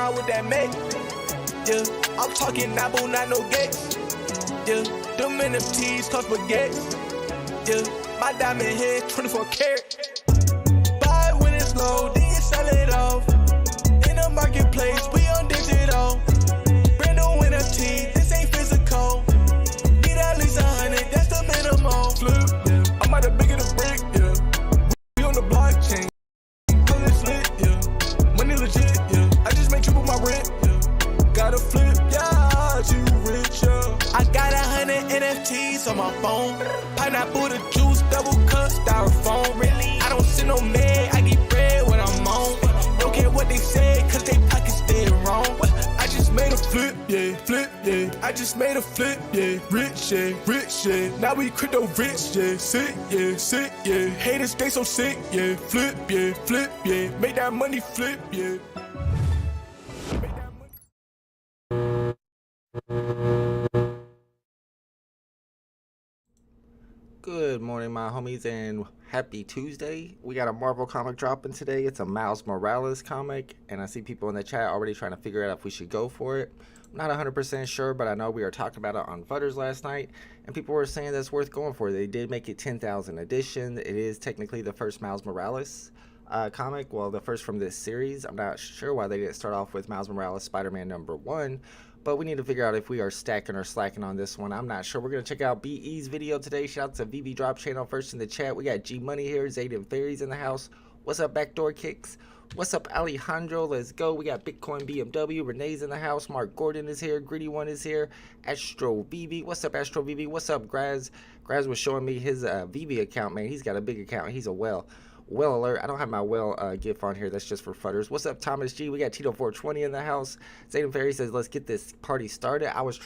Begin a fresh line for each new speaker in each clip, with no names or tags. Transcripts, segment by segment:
ride with that mate. Yeah, I'm talking Nabu, not no gates. Yeah, them NFTs cost spaghetti. Yeah, my diamond head 24 karat. Buy when it's low, then you sell it off. In the marketplace, we on digital. Brand new NFT, this ain't physical. Need at least 100, that's the minimum. Flip, yeah, I'm out of bigger the brick, yeah. We on the blockchain, cause it's lit, yeah. Money legit, yeah. I just made triple my rent, yeah. Gotta flip, yeah, you rich, yeah. I got 100 NFTs on my phone. Pineapple, the juice, double cup, styrofoam. Really, I don't send no man, I get bread when I'm on. Don't care what they say, cause they pockets dead wrong. I just made a flip, yeah, flip, yeah. I just made a flip, yeah, rich, yeah, rich, yeah. Now we crypto rich, yeah, sick, yeah. Haters, they so sick, yeah, flip, yeah. Make that money flip, yeah.
Good morning, my homies, and happy Tuesday. We got a Marvel comic dropping today. It's a Miles Morales comic, and I see people in the chat already trying to figure out if we should go for it. I'm not 100% sure, but I know we were talking about it on Fudders last night, and people were saying that's worth going for. They did make it 10,000 edition. It is technically the first Miles Morales comic, well, the first from this series. I'm not sure why they didn't start off with Miles Morales Spider-Man #1, but we need to figure out if we are stacking or slacking on this one. I'm not sure. We're going to check out BE's video today. Shout out to VeVe Drop Channel first in the chat. We got G Money here, Zayden Fairies in the house. What's up, Backdoor Kicks? What's up, Alejandro? Let's go. We got Bitcoin BMW. Renee's in the house. Mark Gordon is here. Gritty One is here. Astro VeVe. What's up, Astro VeVe? What's up, Graz? Graz was showing me his VeVe account, man. He's got a big account. He's a well alert. I don't have my gif on here. That's just for Fudders. What's up, Thomas G? We got Tito 420 in the house. Zayden Fairy says, let's get this party started. I was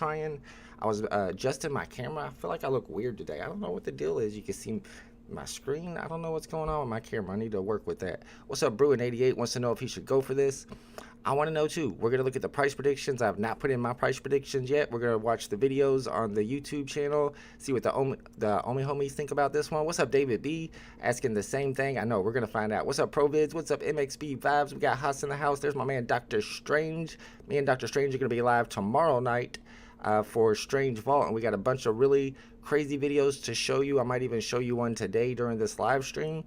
adjusting my camera. I feel like I look weird today. I don't know what the deal is. You can see my screen. I don't know what's going on with my camera. I need to work with that. What's up, Bruin88 wants to know if he should go for this. I want to know too. We're going to look at the price predictions. I have not put in my price predictions yet. We're going to watch the videos on the YouTube channel, see what the Omi homies think about this one. What's up, David B? Asking the same thing. I know, we're going to find out. What's up, ProVids? What's up, MXB Vibes? We got Haas in the house. There's my man, Dr. Strange. Me and Dr. Strange are going to be live tomorrow night for Strange Vault, and we got a bunch of really crazy videos to show you. I might even show you one today during this live stream.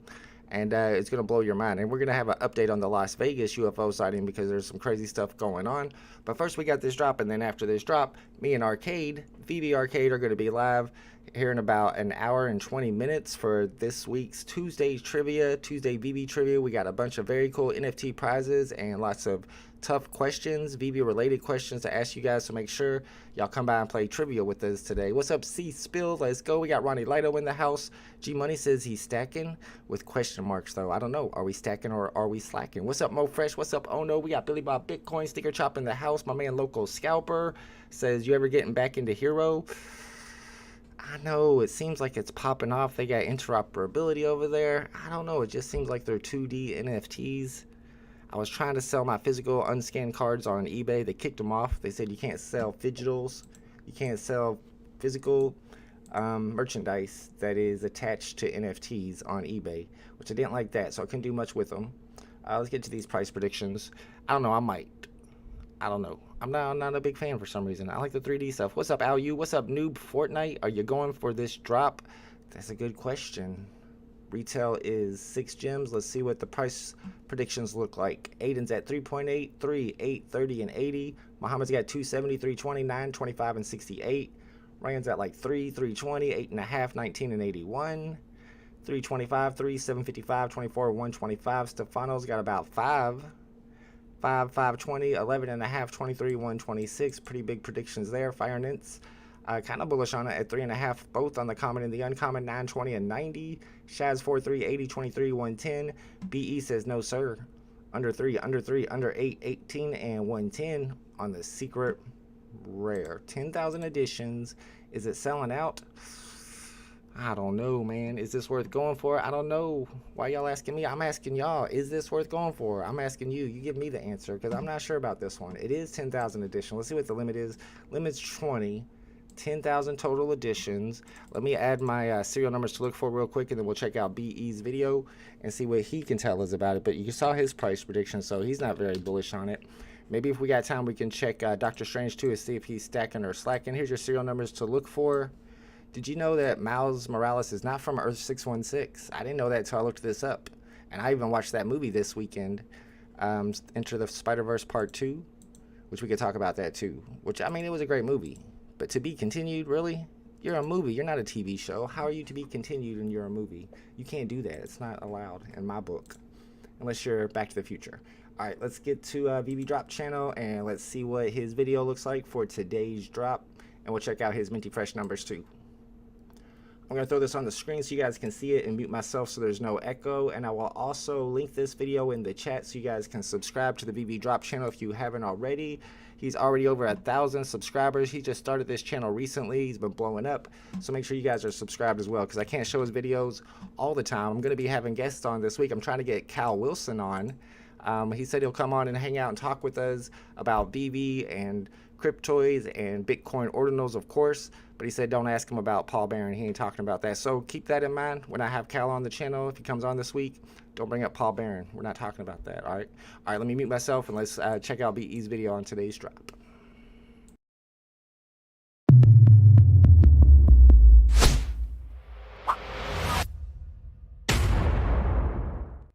And it's going to blow your mind. And we're going to have an update on the Las Vegas UFO sighting because there's some crazy stuff going on. But first we got this drop, and then after this drop, me and Arcade, VeVe Arcade, are going to be live here in about an hour and 20 minutes for this week's Tuesday VeVe Trivia. We got a bunch of very cool NFT prizes and lots of tough questions, VeVe related questions to ask you guys, so make sure y'all come by and play trivia with us today. What's up, C Spill? Let's go. We got Ronnie Lido in the house. G Money says he's stacking with question marks though. I don't know. Are we stacking or are we slacking? What's up, Mo Fresh? What's up, Oh No? We got Billy Bob Bitcoin Sticker Chop in the house. My man Local Scalper says, you ever getting back into Hero? I know, it seems like it's popping off. They got interoperability over there. I don't know. It just seems like they're 2D NFTs. I was trying to sell my physical unscanned cards on eBay. They kicked them off. They said you can't sell digitals. You can't sell physical merchandise that is attached to NFTs on eBay, which I didn't like that, so I couldn't do much with them. Let's get to these price predictions. I don't know. I don't know. I'm not a big fan for some reason. I like the 3D stuff. What's up, Al U? What's up, Noob Fortnite? Are you going for this drop? That's a good question. Retail is 6 gems. Let's see what the price predictions look like. Aiden's at 3.8, 3, 8, 30, and 80. Muhammad's got 270, 320, 9, 25, and 68. Ryan's at like 3, 320, 8.5, 19, and 81. 325, 3, 755, 24, 125. Stefano's got about 5. 5, 520, 11.5, 23, 126. Pretty big predictions there. Fire Nints, kind of bullish on it at 3.5, both on the common and the uncommon, 920 and 90. Shaz 43, 80, 23, 110. BE says no sir. Under 3, under 8, 18, and 110 on the secret rare. 10,000 editions. Is it selling out? I don't know, man. Is this worth going for? I don't know. Why y'all asking me? I'm asking y'all. Is this worth going for? I'm asking you. You give me the answer because I'm not sure about this one. It is 10,000 edition. Let's see what the limit is. Limit's 20. 10,000 total editions. Let me add my serial numbers to look for real quick, and then we'll check out BE's video and see what he can tell us about it. But you saw his price prediction, so he's not very bullish on it. Maybe if we got time, we can check Doctor Strange too to see if he's stacking or slacking. Here's your serial numbers to look for. Did you know that Miles Morales is not from Earth 616? I didn't know that until I looked this up. And I even watched that movie this weekend, Enter the Spider-Verse Part 2, which we could talk about that too. Which, I mean, it was a great movie. But to be continued, really? You're a movie. You're not a TV show. How are you to be continued and you're a movie? You can't do that. It's not allowed in my book. Unless you're Back to the Future. All right, let's get to VeVe Drop channel and let's see what his video looks like for today's drop. And we'll check out his minty fresh numbers too. I'm going to throw this on the screen so you guys can see it and mute myself so there's no echo. And I will also link this video in the chat so you guys can subscribe to the VeVe Drop channel if you haven't already. He's already over 1,000 subscribers. He just started this channel recently. He's been blowing up. So make sure you guys are subscribed as well because I can't show his videos all the time. I'm going to be having guests on this week. I'm trying to get Cal Wilson on. He said he'll come on and hang out and talk with us about VeVe and cryptoids and Bitcoin ordinals, of course. But he said don't ask him about Paul Barron. He ain't talking about that. So keep that in mind when I have Cal on the channel. If he comes on this week, don't bring up Paul Barron. We're not talking about that, all right? All right, let me mute myself and let's check out BE's video on today's drop.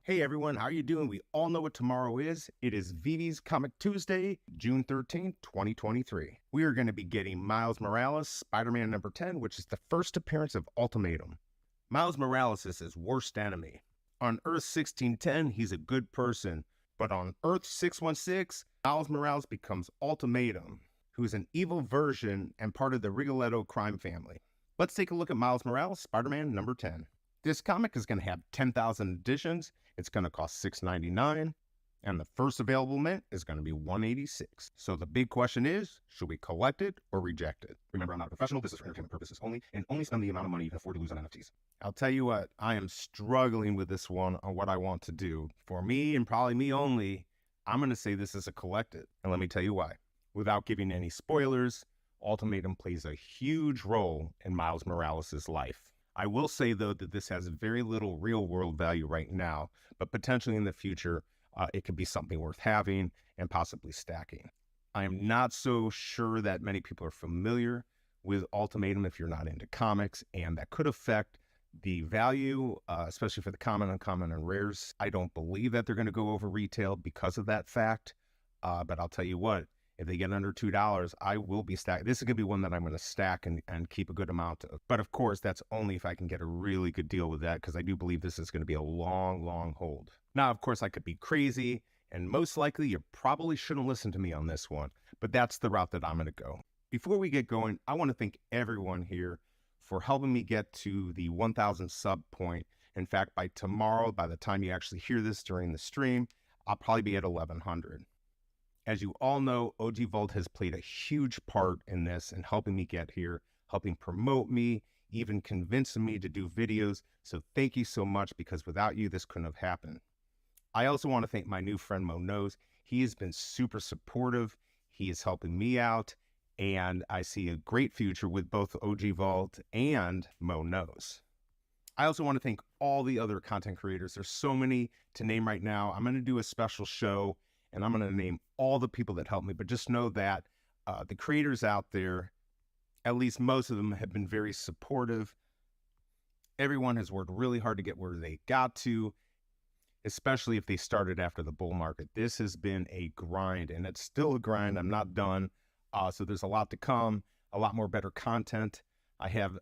Hey everyone, how are you doing? We all know what tomorrow is. It is VeVe's Comic Tuesday, June 13th, 2023. We are going to be getting Miles Morales, Spider-Man number 10, which is the first appearance of Ultimatum. Miles Morales is his worst enemy. On Earth 1610, he's a good person. But on Earth 616, Miles Morales becomes Ultimatum, who's an evil version and part of the Rigoletto crime family. Let's take a look at Miles Morales, Spider-Man number 10. This comic is going to have 10,000 editions. It's going to cost $6.99, and the first available mint is going to be $186. So the big question is, should we collect it or reject it? Remember, I'm not a professional. This is for entertainment purposes only, and only spend the amount of money you can afford to lose on NFTs. I'll tell you what, I am struggling with this one on what I want to do. For me, and probably me only, I'm going to say this is a collect it, and let me tell you why. Without giving any spoilers, Ultimatum plays a huge role in Miles Morales' life. I will say, though, that this has very little real-world value right now, but potentially in the future, it could be something worth having and possibly stacking. I am not so sure that many people are familiar with Ultimatum if you're not into comics, and that could affect the value, especially for the common, uncommon, and rares. I don't believe that they're going to go over retail because of that fact, but I'll tell you what. If they get under $2, I will be stacking. This is going to be one that I'm going to stack and keep a good amount of. But of course, that's only if I can get a really good deal with that, because I do believe this is going to be a long, long hold. Now, of course, I could be crazy, and most likely you probably shouldn't listen to me on this one, but that's the route that I'm going to go. Before we get going, I want to thank everyone here for helping me get to the 1,000 sub point. In fact, by tomorrow, by the time you actually hear this during the stream, I'll probably be at 1,100. As you all know, OG Vault has played a huge part in this and helping me get here, helping promote me, even convincing me to do videos. So thank you so much, because without you, this couldn't have happened. I also want to thank my new friend Mo Knows. He has been super supportive. He is helping me out, and I see a great future with both OG Vault and Mo Knows. I also want to thank all the other content creators. There's so many to name right now. I'm going to do a special show, and I'm going to name all the people that helped me. But just know that the creators out there, at least most of them, have been very supportive. Everyone has worked really hard to get where they got to, especially if they started after the bull market. This has been a grind, and it's still a grind. I'm not done. So there's a lot to come, a lot more better content. I have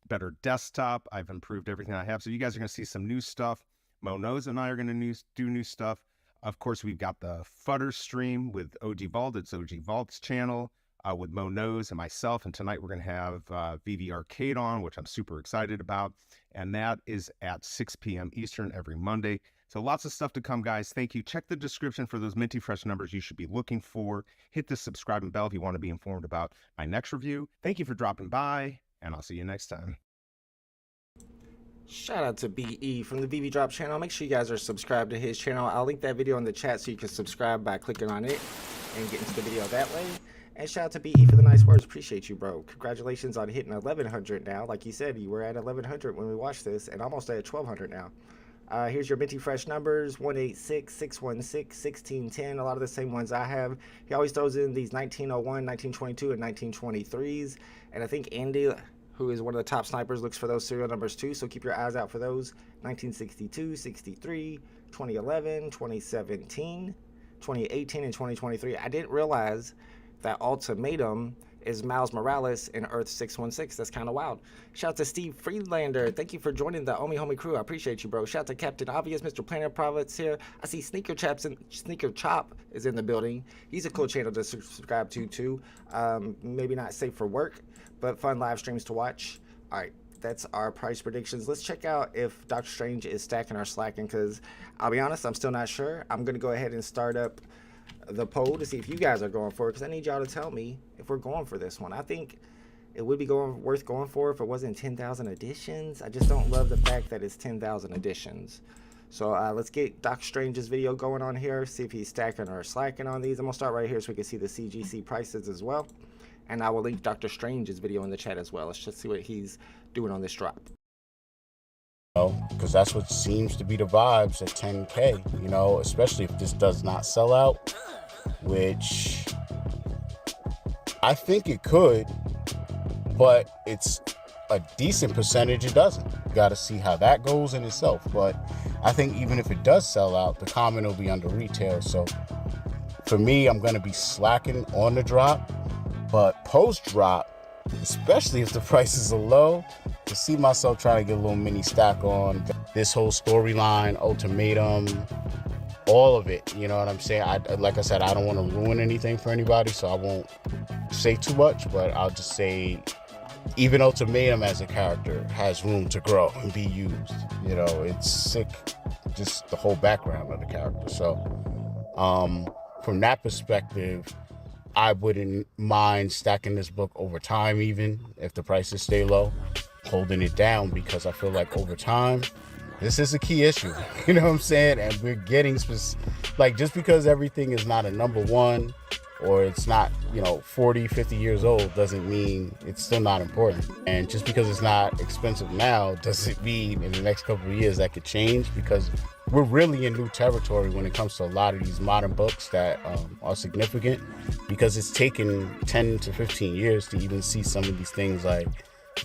better desktop. I've improved everything I have. So you guys are going to see some new stuff. Mo Knows and I are going to do new stuff. Of course, we've got the Fudder stream with OG Vault. It's OG Vault's channel with Mo Knows and myself. And tonight we're going to have VeVe Arcade on, which I'm super excited about. And that is at 6 p.m. Eastern every Monday. So lots of stuff to come, guys. Thank you. Check the description for those minty fresh numbers you should be looking for. Hit the subscribe and bell if you want to be informed about my next review. Thank you for dropping by, and I'll see you next time.
Shout out to BE from the VeVe Drop channel. Make sure you guys are subscribed to his channel. I'll link that video in the chat so you can subscribe by clicking on it and get into the video that way. And shout out to BE for the nice words. Appreciate you, bro. Congratulations on hitting 1,100 now. Like you said, you were at 1,100 when we watched this and almost at 1,200 now. Here's your minty fresh numbers: 186, 616, 1610. A lot of the same ones I have. He always throws in these 1901, 1922, and 1923s. And I think Andy, who is one of the top snipers, looks for those serial numbers too. So keep your eyes out for those: 1962, 63, 2011, 2017, 2018, and 2023. I didn't realize that Ultimatum is Miles Morales in Earth 616. That's kind of wild. Shout out to Steve Friedlander. Thank you for joining the Omi Homie crew. I appreciate you, bro. Shout out to Captain Obvious, Mr. Planet Providence here. I see Sneaker Chop is in the building. He's a cool channel to subscribe to too. Maybe not safe for work, but fun live streams to watch. All right, that's our price predictions. Let's check out if Doctor Strange is stacking or slacking, because I'll be honest, I'm still not sure. I'm going to go ahead and start up the poll to see if you guys are going for it, because I need y'all to tell me if we're going for this one. I think it would be worth going for if it wasn't 10,000 editions. I just don't love the fact that it's 10,000 editions. So let's get Doctor Strange's video going on here, see if he's stacking or slacking on these. I'm going to start right here so we can see the CGC prices as well. And I will link Doctor Strange's video in the chat as well. Let's just see what he's doing on this drop.
Because that's what seems to be the vibes at 10K, you know, especially if this does not sell out, which I think it could, but it's a decent percentage it doesn't. You got to see how that goes in itself. But I think even if it does sell out, the comment will be under retail. So for me, I'm going to be slacking on the drop, but post drop, especially if the prices are low, to see myself trying to get a little mini stack on this whole storyline, Ultimatum, all of it. You know what I'm saying? Like I said, I don't want to ruin anything for anybody, so I won't say too much, but I'll just say even Ultimatum as a character has room to grow and be used. You know, it's sick, just the whole background of the character. So from that perspective, I wouldn't mind stacking this book over time, even if the prices stay low, holding it down, because I feel like over time, this is a key issue. You know what I'm saying? And we're getting like, just because everything is not a number one or it's not, 40, 50 years old doesn't mean it's still not important. And just because it's not expensive now doesn't mean in the next couple of years that could change, because we're really in new territory when it comes to a lot of these modern books that are significant, because it's taken 10 to 15 years to even see some of these things like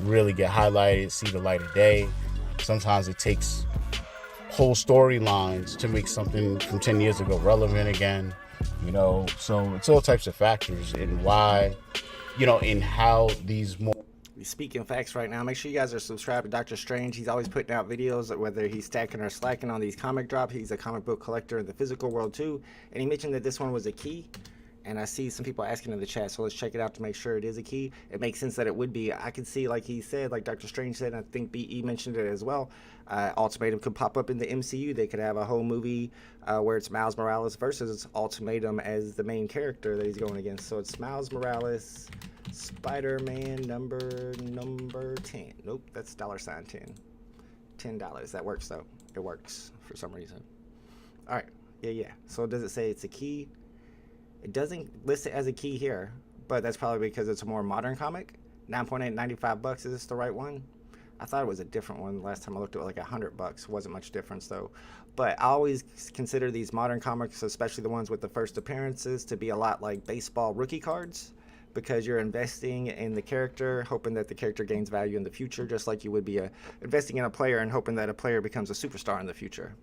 really get highlighted, see the light of day. Sometimes it takes whole storylines to make something from 10 years ago relevant again, so it's all types of factors in why, in how these more.
Speaking facts right now, make sure you guys are subscribed to Doctor Strange. He's always putting out videos, whether he's stacking or slacking on these comic drops. He's a comic book collector in the physical world too. And he mentioned that this one was a key. And I see some people asking in the chat, so let's check it out to make sure it is a key. It makes sense that it would be. I can see, like he said, like Doctor Strange said, and I think BE mentioned it as well, Ultimatum could pop up in the MCU. They could have a whole movie where it's Miles Morales versus Ultimatum as the main character that he's going against. So it's Miles Morales, Spider-Man number 10. Nope, that's $10. $10. That works though. It works for some reason. All right. Yeah. So does it say it's a key? It doesn't list it as a key here, but that's probably because it's a more modern comic. 9.8, $95. Is this the right one? I thought it was a different one. Last time I looked at it, like $100. Wasn't much difference though. But I always consider these modern comics, especially the ones with the first appearances, to be a lot like baseball rookie cards, because you're investing in the character, hoping that the character gains value in the future, just like you would be investing in a player and hoping that a player becomes a superstar in the future.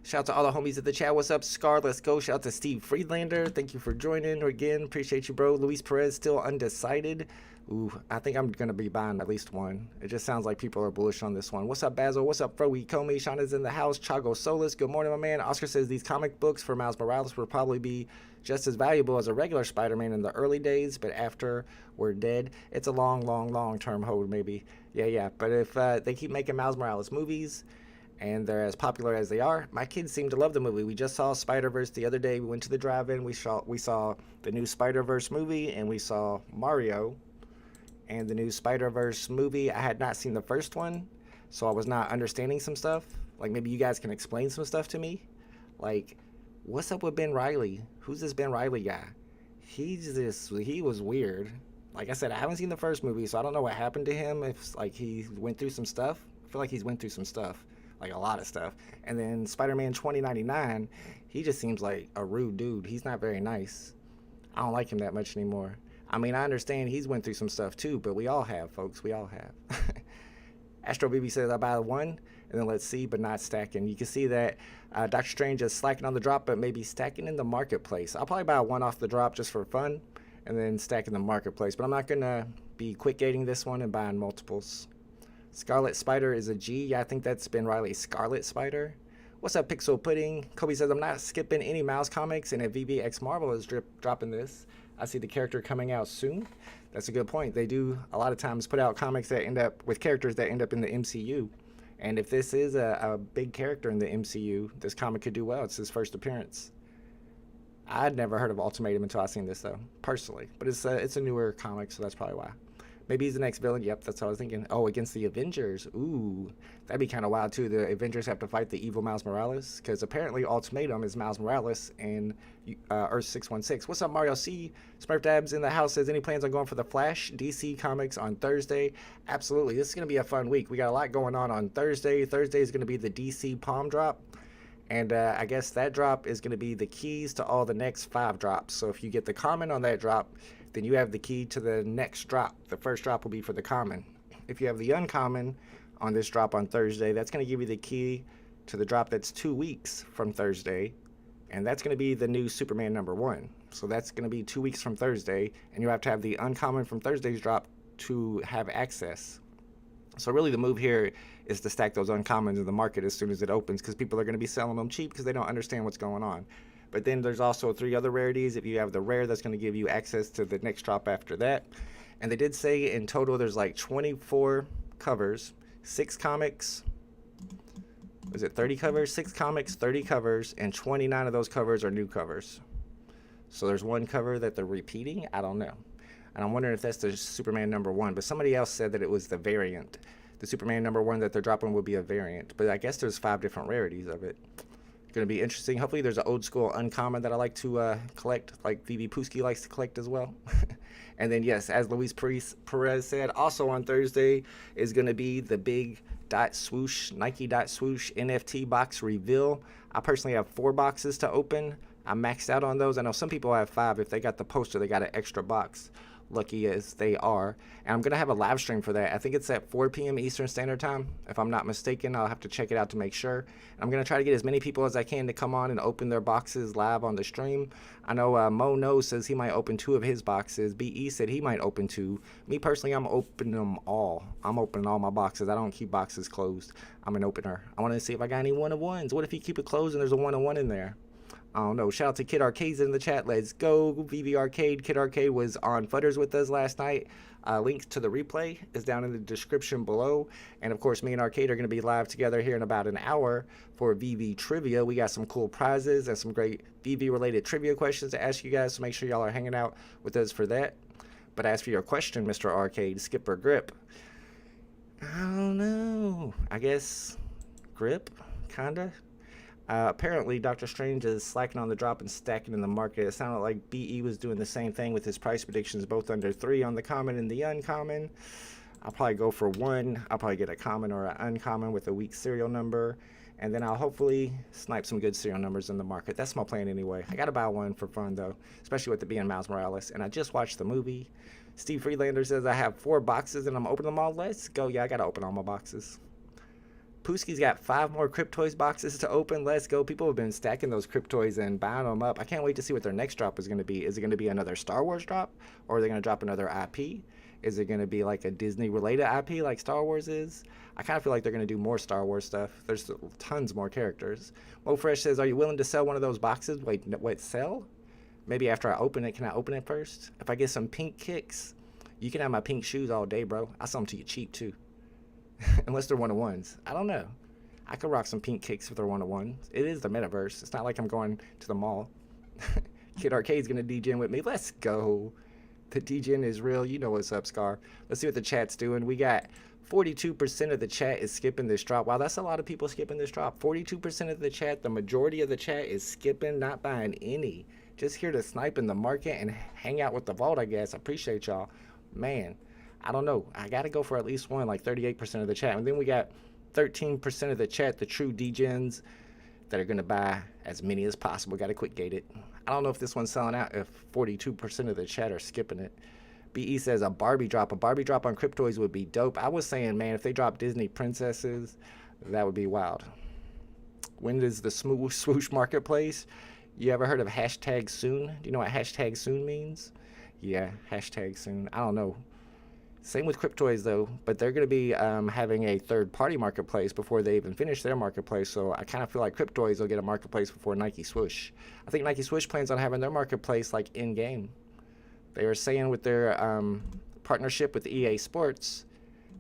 Shout out to all the homies at the chat. What's up, Scar? Let's go. Shout out to Steve Friedlander. Thank you for joining again. Appreciate you, bro. Luis Perez still undecided. Ooh, I think I'm going to be buying at least one. It just sounds like people are bullish on this one. What's up, Basil? What's up, Froey Comey? Shauna's in the house. Chago Solis. Good morning, my man. Oscar says these comic books for Miles Morales will probably be just as valuable as a regular Spider-Man in the early days, but after we're dead, it's a long-term hold, maybe. Yeah. But if they keep making Miles Morales movies, and they're as popular as they are, my kids seem to love the movie. We just saw Spider-Verse the other day. We went to the drive-in. We saw the new Spider-Verse movie, and we saw Mario and the new Spider-Verse movie. I had not seen the first one, so I was not understanding some stuff. Like, maybe you guys can explain some stuff to me. Like, what's up with Ben Reilly? Who's this Ben Reilly guy? He was weird. Like I said, I haven't seen the first movie, so I don't know what happened to him. If, like, he went through some stuff. I feel like he's went through some stuff. like a lot of stuff. And then Spider-Man 2099, he just seems like a rude dude. He's not very nice. I don't like him that much anymore. I mean, I understand he's went through some stuff too, but we all have, folks. We all have. Astro BB says, I buy one, and then let's see, but not stacking. You can see that Doctor Strange is slacking on the drop, but maybe stacking in the marketplace. I'll probably buy one off the drop just for fun, and then stack in the marketplace. But I'm not going to be quick gating this one and buying multiples. Scarlet Spider is a G. Yeah, I think that's Ben Riley's Scarlet Spider. What's up, Pixel Pudding? Kobe says, I'm not skipping any Miles comics, and if VeVe X Marvel is dropping this, I see the character coming out soon. That's a good point. They do a lot of times put out comics that end up with characters that end up in the MCU. And if this is a big character in the MCU, this comic could do well. It's his first appearance. I'd never heard of Ultimatum until I seen this, though, personally. But it's a newer comic, so that's probably why. Maybe he's the next villain. Yep, that's what I was thinking. Oh, against the Avengers. Ooh, that'd be kind of wild, too. The Avengers have to fight the evil Miles Morales, because apparently Ultimatum is Miles Morales in Earth 616. What's up, Mario C? Smurf Dabs in the house says, any plans on going for the Flash DC Comics on Thursday? Absolutely. This is going to be a fun week. We got a lot going on Thursday. Thursday is going to be the DC Palm Drop. And I guess that drop is going to be the keys to all the next 5 drops. So if you get the common on that drop, then you have the key to the next drop. The first drop will be for the common. If you have the uncommon on this drop on Thursday, that's going to give you the key to the drop that's 2 weeks from Thursday. And that's going to be the new Superman #1. So that's going to be 2 weeks from Thursday. And you have to have the uncommon from Thursday's drop to have access. So really the move here is to stack those uncommons in the market as soon as it opens, because people are going to be selling them cheap because they don't understand what's going on. But then there's also 3 other rarities. If you have the rare, that's going to give you access to the next drop after that. And they did say in total there's like 24 covers, 6 comics. Was it 30 covers? 6 comics, 30 covers, and 29 of those covers are new covers. So there's 1 cover that they're repeating. I don't know. And I'm wondering if that's the Superman #1. But somebody else said that it was the variant. The Superman #1 that they're dropping will be a variant. But I guess there's 5 different rarities of it. Going to be interesting. Hopefully there's an old school uncommon that I like to collect, like VeVe Pusky likes to collect as well. And then yes, as Luis Perez said, also on Thursday is going to be the big dot swoosh, Nike dot swoosh NFT box reveal. I personally have 4 boxes to open. I'm maxed out on those. I know some people have 5. If they got the poster, they got an extra box. Lucky as they are. And I'm going to have a live stream for that. I think it's at 4 p.m. Eastern Standard Time. If I'm not mistaken, I'll have to check it out to make sure. And I'm going to try to get as many people as I can to come on and open their boxes live on the stream. I know Mo No says he might open 2 of his boxes. BE said he might open 2. Me personally, I'm opening them all. I'm opening all my boxes. I don't keep boxes closed. I'm an opener. I want to see if I got any 1-of-1s. What if you keep it closed and there's a 1-of-1 in there? I don't know. Shout out to Kid Arcade's in the chat. Let's go. VeVe Arcade. Kid Arcade was on Futters with us last night. Links to the replay is down in the description below. And of course, me and Arcade are going to be live together here in about an hour for VeVe Trivia. We got some cool prizes and some great VeVe related trivia questions to ask you guys. So make sure y'all are hanging out with us for that. But as for your question, Mr. Arcade, skip or grip? I don't know. I guess grip, kinda. Apparently, Doctor Strange is slacking on the drop and stacking in the market. It sounded like BE was doing the same thing with his price predictions, both under 3 on the common and the uncommon. I'll probably go for 1. I'll probably get a common or an uncommon with a weak serial number. And then I'll hopefully snipe some good serial numbers in the market. That's my plan anyway. I got to buy 1 for fun, though, especially with it being Miles Morales. And I just watched the movie. Steve Freelander says I have 4 boxes and I'm opening them all. Let's go. Yeah, I got to open all my boxes. Pusky's got 5 more Cryptoys boxes to open. Let's go. People have been stacking those Cryptoys and buying them up. I can't wait to see what their next drop is going to be. Is it going to be another Star Wars drop? Or are they going to drop another IP? Is it going to be like a Disney-related IP like Star Wars is? I kind of feel like they're going to do more Star Wars stuff. There's tons more characters. Mo Fresh says, are you willing to sell one of those boxes? Wait, sell? Maybe after I open it. Can I open it first? If I get some pink kicks, you can have my pink shoes all day, bro. I'll sell them to you cheap, too. Unless they're 1-of-1s. I don't know. I could rock some pink kicks if they're 1-of-1s. It is the metaverse. It's not like I'm going to the mall. Kid Arcade's going to degen with me. Let's go. The degen is real. You know what's up, Scar. Let's see what the chat's doing. We got 42% of the chat is skipping this drop. Wow, that's a lot of people skipping this drop. 42% of the chat, the majority of the chat is skipping, not buying any. Just here to snipe in the market and hang out with the vault, I guess. I appreciate y'all. Man. I don't know. I got to go for at least 1, like 38% of the chat. And then we got 13% of the chat, the true degens that are going to buy as many as possible. Got to quick gate it. I don't know if this one's selling out if 42% of the chat are skipping it. BE says a Barbie drop. A Barbie drop on Cryptoids would be dope. I was saying, man, if they drop Disney princesses, that would be wild. When does the swoosh marketplace? You ever heard of hashtag soon? Do you know what hashtag soon means? Yeah, hashtag soon. I don't know. Same with Cryptoids, though, but they're going to be having a third-party marketplace before they even finish their marketplace, so I kind of feel like Cryptoids will get a marketplace before Nike Swoosh. I think Nike Swoosh plans on having their marketplace, like, in-game. They were saying with their partnership with EA Sports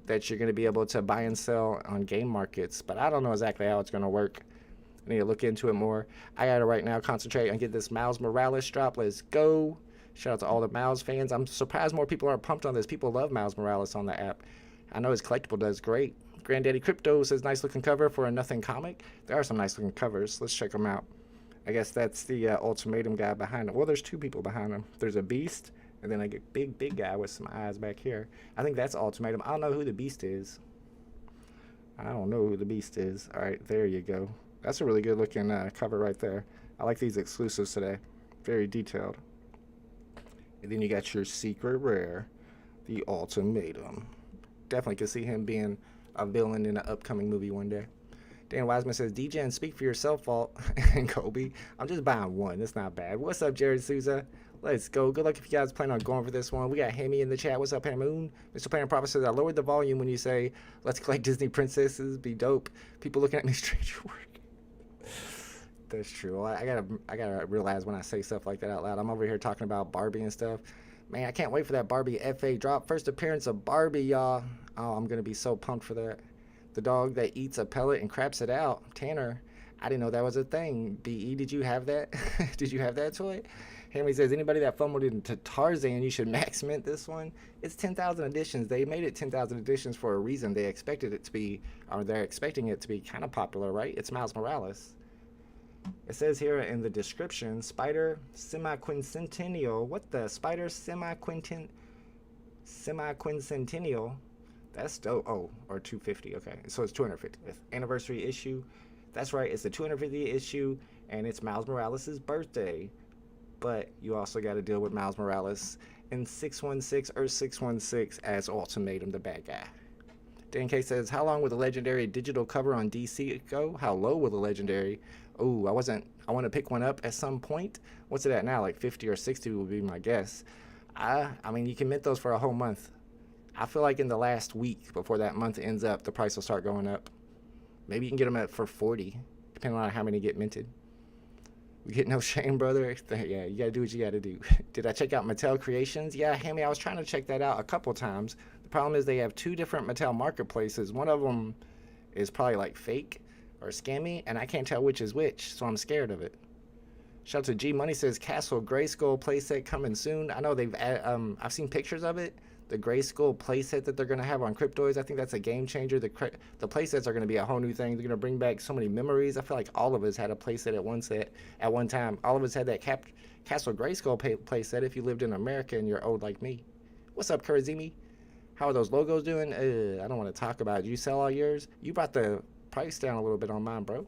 that you're going to be able to buy and sell on game markets, but I don't know exactly how it's going to work. I need to look into it more. I got to right now concentrate on get this Miles Morales drop. Let's go. Shout out to all the Miles fans. I'm surprised more people are pumped on this. People love Miles Morales on the app. I know his collectible does great. Granddaddy Crypto says nice looking cover for a nothing comic. There are some nice looking covers. Let's check them out. I guess that's the Ultimatum guy behind him. Well, there's two people behind him. There's a Beast, and then a big guy with some eyes back here. I think that's Ultimatum. I don't know who the Beast is. I don't know who the Beast is. All right, there you go. That's a really good looking cover right there. I like these exclusives today. Very detailed. And then you got your secret rare, the Ultimatum. Definitely could see him being a villain in an upcoming movie one day. Dan Wiseman says, DJ, speak for yourself, Fault and Kobe. I'm just buying one. That's not bad. What's up, Jared Souza? Let's go. Good luck if you guys plan on going for this one. We got Hammy in the chat. What's up, Hamoon? Mr. Planner Prophet says, I lowered the volume when you say, let's collect Disney princesses. Be dope. People looking at me strange work. That's true. Well, I gotta realize when I say stuff like that out loud. I'm over here talking about Barbie and stuff. Man, I can't wait for that Barbie FA drop. First appearance of Barbie, y'all. Oh, I'm gonna be so pumped for that. The dog that eats a pellet and craps it out. Tanner, I didn't know that was a thing. BE, did you have that? Did you have that toy? Henry says, anybody that fumbled into Tarzan, you should max mint this one. It's 10,000 editions. They made it 10,000 editions for a reason. They expected it to be, or they're expecting it to be kind of popular, right? It's Miles Morales. It says here in the description, Spider Semi-Quincentennial. What the? Spider Semi-Quincentennial. That's dope. Oh, or 250. Okay, so it's 250th anniversary issue. That's right. It's the 250th issue, and it's Miles Morales' birthday. But you also got to deal with Miles Morales in 616 or 616 as Ultimatum, the bad guy. Dan K says, how long will the legendary digital cover on DC go? How low will the legendary? Oh, I want to pick one up at some point. What's it at now? Like 50 or 60 would be my guess. I mean, you can mint those for a whole month. I feel like in the last week before that month ends up, the price will start going up. Maybe you can get them for 40, depending on how many get minted. We get no shame, brother. Yeah, you got to do what you got to do. Did I check out Mattel Creations? Yeah, Hammy, I was trying to check that out a couple times. The problem is they have two different Mattel marketplaces. One of them is probably like fake or scammy, and I can't tell which is which, so I'm scared of it. Shout out to G Money says Castle Grayskull playset coming soon. I know they've I've seen pictures of it. The Grayskull playset that they're going to have on Cryptoids, I think that's a game changer. The playsets are going to be a whole new thing. They're going to bring back so many memories. I feel like all of us had a playset at one time. All of us had that Castle Grayskull playset if you lived in America and you're old like me. What's up, Kurazimi? How are those logos doing? I don't want to talk about it. Did you sell all yours? You brought the price down a little bit on mine, bro.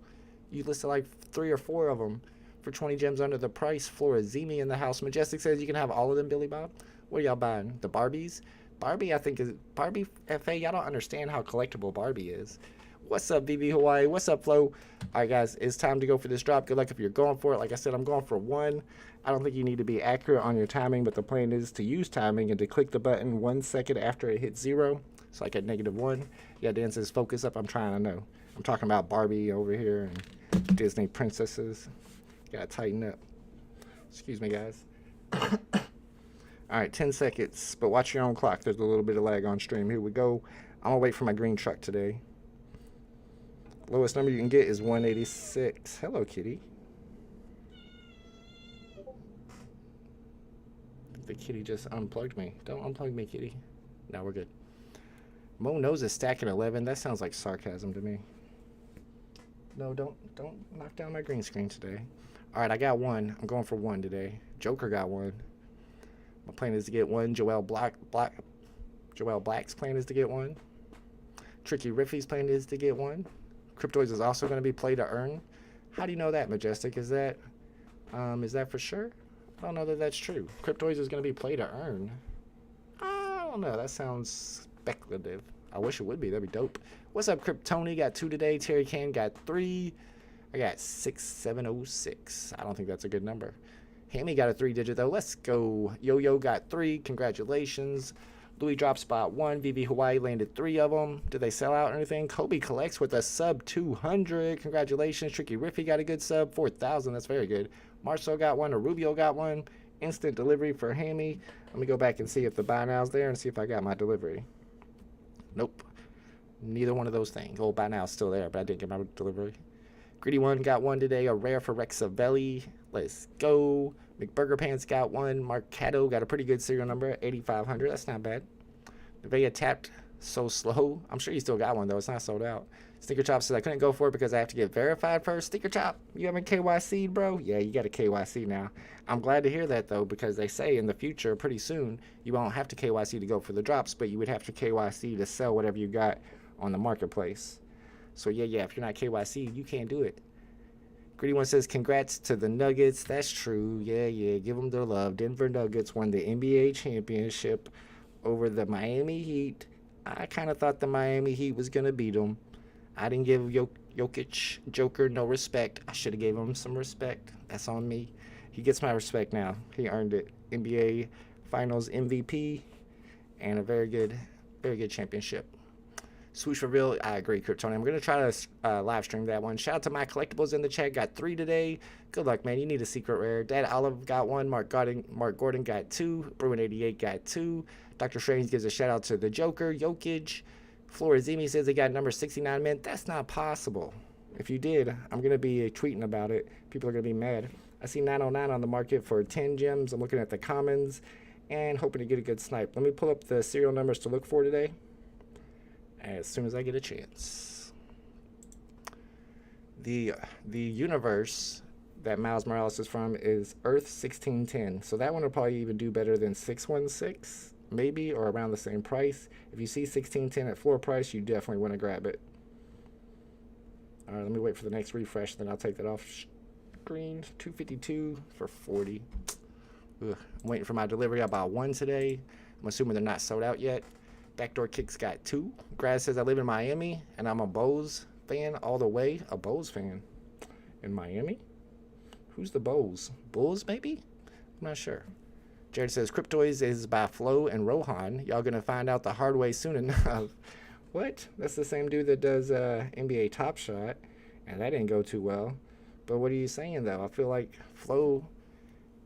You listed like 3 or 4 of them for 20 gems under the price. Flora Zemi in the house. Majestic says you can have all of them, Billy Bob. What are y'all buying? The Barbies? Barbie, I think, is Barbie FA. Y'all don't understand how collectible Barbie is. What's up, VeVe Hawaii? What's up, Flo? All right, guys, it's time to go for this drop. Good luck if you're going for it. Like I said, I'm going for one. I don't think you need to be accurate on your timing, but the plan is to use timing and to click the button 1 second after it hits 0. It's like at -1. Yeah, Dan says focus up. I'm trying to know. I'm talking about Barbie over here and Disney princesses. Gotta tighten up. Excuse me, guys. All right, 10 seconds, but watch your own clock. There's a little bit of lag on stream. Here we go. I'm going to wait for my green truck today. Lowest number you can get is 186. Hello, kitty. The kitty just unplugged me. Don't unplug me, kitty. Now we're good. Mo knows is stacking 11. That sounds like sarcasm to me. No, don't knock down my green screen today. All right, I got one. I'm going for one today. Joker got one. My plan is to get one. Joel Black's plan is to get one. Tricky Riffy's plan is to get one. Cryptoids is also going to be play to earn. How do you know that, Majestic? Is that for sure? I don't know that that's true. Cryptoids is going to be play to earn. I don't know. That sounds speculative. I wish it would be. That'd be dope. What's up, Kryptoni? Got 2 today. Terry Can got 3. I got 6706. I don't think that's a good number. Hammy got a 3-digit though. Let's go. Yo-Yo got 3. Congratulations. Louis dropped spot 1. VeVe Hawaii landed 3 of them. Did they sell out or anything? Kobe collects with a sub 200. Congratulations. Tricky Riffy got a good sub. 4,000. That's very good. Marcel got 1. Rubio got 1. Instant delivery for Hammy. Let me go back and see if the buy now's there and see if I got my delivery. Nope. Neither one of those things. Oh, buy now's still there, but I didn't get my delivery. Greedy One got 1 today. A rare for Rexavelli. Let's go. McBurger Pants got 1. Mark Cato got a pretty good serial number, 8,500. That's not bad. Nevea tapped so slow. I'm sure you still got one, though. It's not sold out. Stinker Chop says, I couldn't go for it because I have to get verified first. Stinker Chop, you haven't KYC'd, bro? Yeah, you got a KYC now. I'm glad to hear that, though, because they say in the future, pretty soon, you won't have to KYC to go for the drops, but you would have to KYC to sell whatever you got on the marketplace. So, yeah, if you're not KYC, you can't do it. Greedy One says, congrats to the Nuggets. That's true. Yeah, give them their love. Denver Nuggets won the NBA championship over the Miami Heat. I kind of thought the Miami Heat was going to beat them. I didn't give Jokic, Joker, no respect. I should have gave him some respect. That's on me. He gets my respect now. He earned it. NBA Finals MVP and a very good championship. Swoosh reveal. I agree, Kryptonian. I'm going to try to live stream that one. Shout out to my collectibles in the chat. Got 3 today. Good luck, man. You need a secret rare. Dad Olive got 1. Mark Gordon got 2. Bruin88 got 2. Dr. Strange gives a shout out to the Joker. Jokic. Florazimi says they got number 69 mint. That's not possible. If you did, I'm going to be tweeting about it. People are going to be mad. I see 909 on the market for 10 gems. I'm looking at the commons and hoping to get a good snipe. Let me pull up the serial numbers to look for today as soon as I get a chance. The universe that Miles Morales is from is Earth 1610. So that one will probably even do better than 616, maybe, or around the same price. If you see 1610 at floor price, you definitely want to grab it. All right, let me wait for the next refresh, then I'll take that off screen. 252 for 40. Ugh. I'm waiting for my delivery. I bought 1 today. I'm assuming they're not sold out yet. Backdoor Kicks got 2. Graz says I live in Miami and I'm a Bows fan all the way. A Bows fan in Miami? Who's the Bows? Bulls, maybe? I'm not sure. Jared says Cryptoids is by Flo and Rohan. Y'all gonna find out the hard way soon enough. What? That's the same dude that does NBA Top Shot, and that didn't go too well. But what are you saying though? I feel like Flo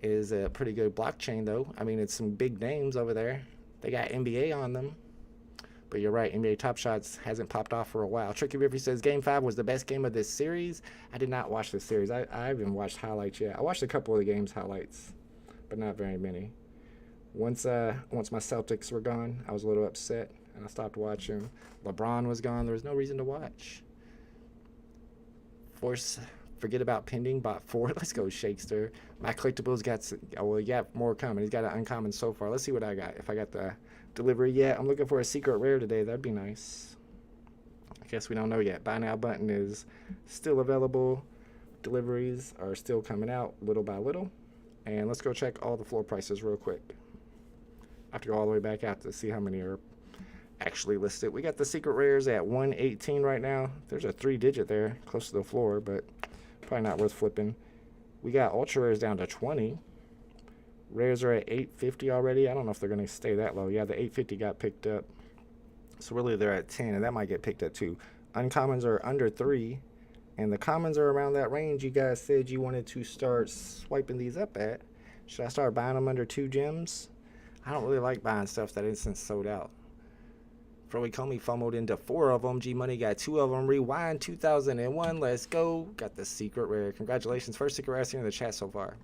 is a pretty good blockchain though. I mean, it's some big names over there. They got NBA on them. But you're right, NBA Top Shots hasn't popped off for a while. Tricky River says Game 5 was the best game of this series. I did not watch this series. I haven't watched highlights yet. I watched a couple of the game's highlights, but not very many. Once my Celtics were gone, I was a little upset, and I stopped watching. LeBron was gone. There was no reason to watch. Forget about pending. Bought 4. Let's go, Shakester. My collectibles got more coming. He's got an uncommon so far. Let's see what I got. If I got the delivery yet. I'm looking for a secret rare today. That'd be nice. I guess we don't know yet. Buy now button is still available. Deliveries are still coming out little by little. And let's go check all the floor prices real quick. I have to go all the way back out to see how many are actually listed. We got the secret rares at 118 right now. There's a 3-digit there close to the floor, but probably not worth flipping. We got ultra rares down to 20. Rares are at 850 already. I don't know if they're going to stay that low. Yeah, the 850 got picked up. So really they're at 10, and that might get picked up too. Uncommons are under 3, and the commons are around that range you guys said you wanted to start swiping these up at. Should I start buying them under 2 gems? I don't really like buying stuff that isn't sold out. Froey Comey FOMO'd into 4 of them. G Money got 2 of them. Rewind 2001. Let's go. Got the secret rare. Congratulations. First secret rare in the chat so far.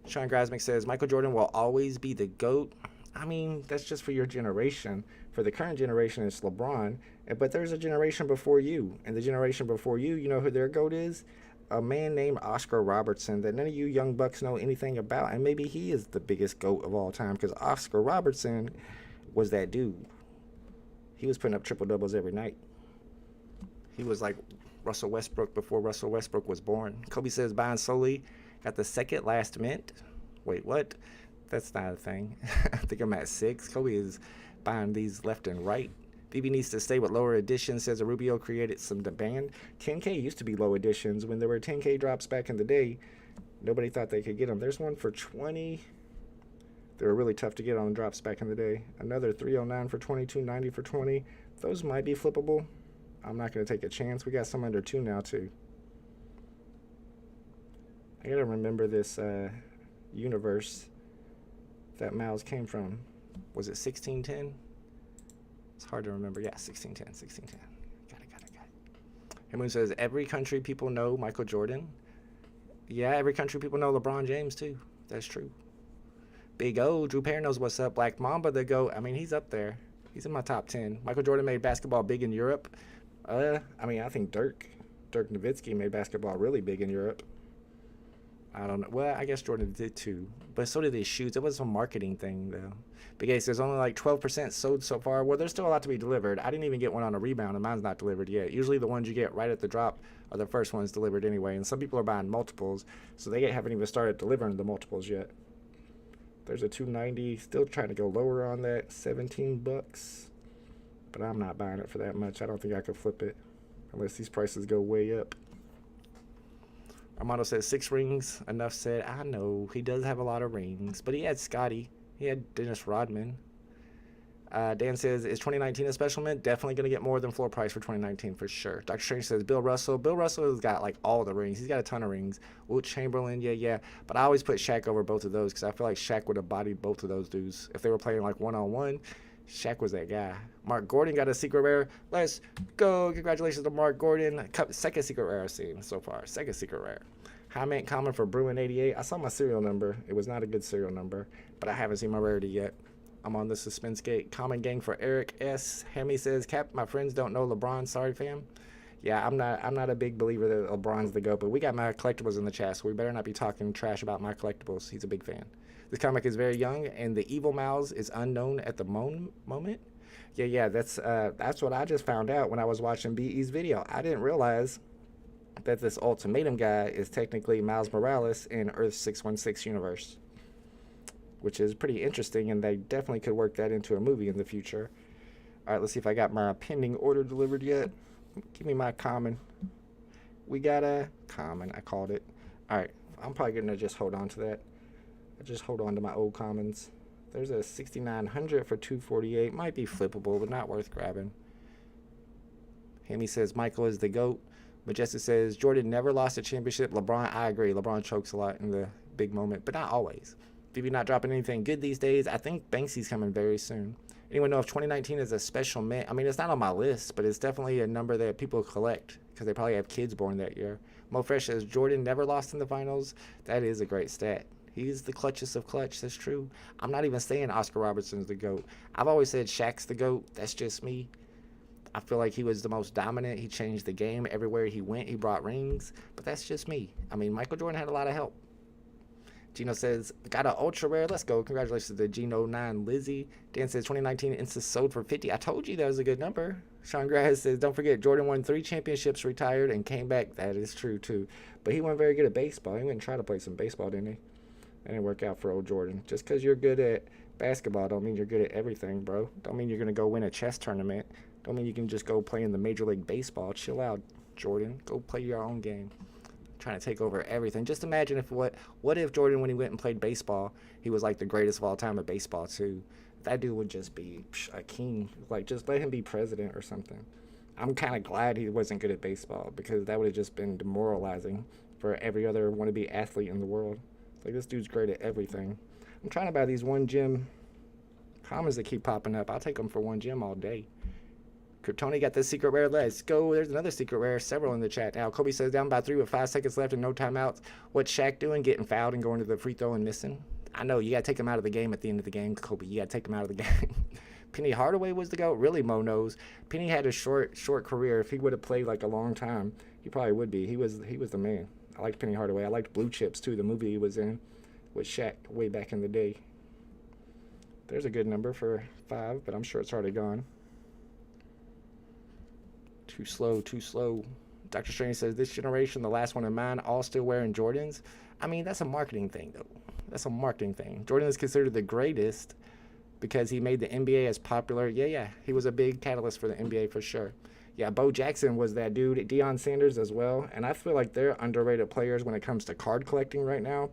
Sean Grasmick says Michael Jordan will always be the GOAT. I mean, that's just for your generation. For the current generation, it's LeBron. But there's a generation before you. And the generation before you, you know who their GOAT is? A man named Oscar Robertson that none of you young bucks know anything about. And maybe he is the biggest GOAT of all time because Oscar Robertson was that dude. he was putting up triple doubles every night. He was like Russell Westbrook before Russell Westbrook was born. Kobe says buying solely. Got the second last mint. Wait, what? That's not a thing. I think I'm at 6. Kobe is buying these left and right. VeVe needs to stay with lower editions, says Rubio created some demand. 10K used to be low editions. When there were 10K drops back in the day, nobody thought they could get them. There's one for 20. They were really tough to get on drops back in the day. Another 309 for 20, 290 for 20. Those might be flippable. I'm not going to take a chance. We got some under 2 now, too. I got to remember this universe that Miles came from. Was it 1610? It's hard to remember. Yeah, 1610, 1610. Got it. Himmoon says, every country people know Michael Jordan. Yeah, every country people know LeBron James, too. That's true. Big O, Drew Perry knows what's up. Black Mamba, the GOAT. I mean, he's up there. He's in my top 10. Michael Jordan made basketball big in Europe. I think Dirk Nowitzki made basketball really big in Europe. I don't know. Well, I guess Jordan did too. But so did his shoes. It was a marketing thing, though. Big Ace, there's only like 12% sold so far. Well, there's still a lot to be delivered. I didn't even get one on a rebound, and mine's not delivered yet. Usually the ones you get right at the drop are the first ones delivered anyway. And some people are buying multiples, so they haven't even started delivering the multiples yet. There's a 290. Still trying to go lower on that. $17. But I'm not buying it for that much. I don't think I could flip it unless these prices go way up. Armando says 6 rings. Enough said. I know he does have a lot of rings, but he had Scotty. He had Dennis Rodman. Dan says, is 2019 a special mint? Definitely going to get more than floor price for 2019 for sure. Dr. Strange says, Bill Russell. Bill Russell has got like all the rings. He's got a ton of rings. Wilt Chamberlain, yeah. But I always put Shaq over both of those because I feel like Shaq would have bodied both of those dudes. If they were playing like one-on-one, Shaq was that guy. Mark Gordon got a secret rare. Let's go. Congratulations to Mark Gordon. Second secret rare I've seen so far. Second secret rare. High mint common for Bruin 88. I saw my serial number. It was not a good serial number, but I haven't seen my rarity yet. I'm on the suspense gate. Common gang for Eric S. Hemi says, Cap, my friends don't know LeBron. Sorry, fam. Yeah, I'm not a big believer that LeBron's the GOAT, but we got my collectibles in the chat, so we better not be talking trash about my collectibles. He's a big fan. This comic is very young, and the evil Miles is unknown at the moment. Yeah, that's what I just found out when I was watching BE's video. I didn't realize that this ultimatum guy is technically Miles Morales in Earth 616 universe, which is pretty interesting, and they definitely could work that into a movie in the future. All right, let's see if I got my pending order delivered yet. Give me my common. We got a common. I called it. All right, I'm probably going to just hold on to that. I just hold on to my old commons. There's a 6900 for 248. Might be flippable, but not worth grabbing. Hemi says Michael is the GOAT. Majestic says Jordan never lost a championship. LeBron, I agree. LeBron chokes a lot in the big moment, but not always. VeVe not dropping anything good these days. I think Banksy's coming very soon. Anyone know if 2019 is a special mint? I mean, it's not on my list, but it's definitely a number that people collect because they probably have kids born that year. Mo Fresh says Jordan never lost in the finals. That is a great stat. He's the clutchest of clutch. That's true. I'm not even saying Oscar Robertson's the GOAT. I've always said Shaq's the GOAT. That's just me. I feel like he was the most dominant. He changed the game. Everywhere he went, he brought rings. But that's just me. I mean, Michael Jordan had a lot of help. Gino says, got an ultra rare. Let's go. Congratulations to Gino 9 Lizzie. Dan says 2019 Insta sold for 50. I told you that was a good number. Sean Grass says, don't forget, Jordan won 3 championships, retired, and came back. That is true, too. But he wasn't very good at baseball. He went and tried to play some baseball, didn't he? That didn't work out for old Jordan. Just because you're good at basketball don't mean you're good at everything, bro. Don't mean you're going to go win a chess tournament. Don't mean you can just go play in the Major League Baseball. Chill out, Jordan. Go play your own game. Trying to take over everything. Just imagine if what if Jordan, when he went and played baseball, he was like the greatest of all time at baseball too. That dude would just be a king. Like, just let him be president or something. I'm kind of glad he wasn't good at baseball because that would have just been demoralizing for every other wannabe athlete in the world. Like, this dude's great at everything. I'm trying to buy these one gem commons that keep popping up. I'll take them for one gem all day. Kryptoni got the secret rare. Let's go. There's another secret rare. Several in the chat now. Kobe says down by 3 with 5 seconds left and no timeouts. What's Shaq doing? Getting fouled and going to the free throw and missing? I know. You got to take him out of the game at the end of the game, Kobe. You got to take him out of the game. Penny Hardaway was the GOAT. Really, Mo knows. Penny had a short career. If he would have played like a long time, he probably would be. He was the man. I liked Penny Hardaway. I liked Blue Chips too, the movie he was in with Shaq way back in the day. There's a good number for 5, but I'm sure it's already gone. Too slow. Dr. Strange says, this generation, the last one in mine, all still wearing Jordans. I mean, that's a marketing thing, though. That's a marketing thing. Jordan is considered the greatest because he made the NBA as popular. Yeah. He was a big catalyst for the NBA for sure. Yeah, Bo Jackson was that dude. Deion Sanders as well. And I feel like they're underrated players when it comes to card collecting right now.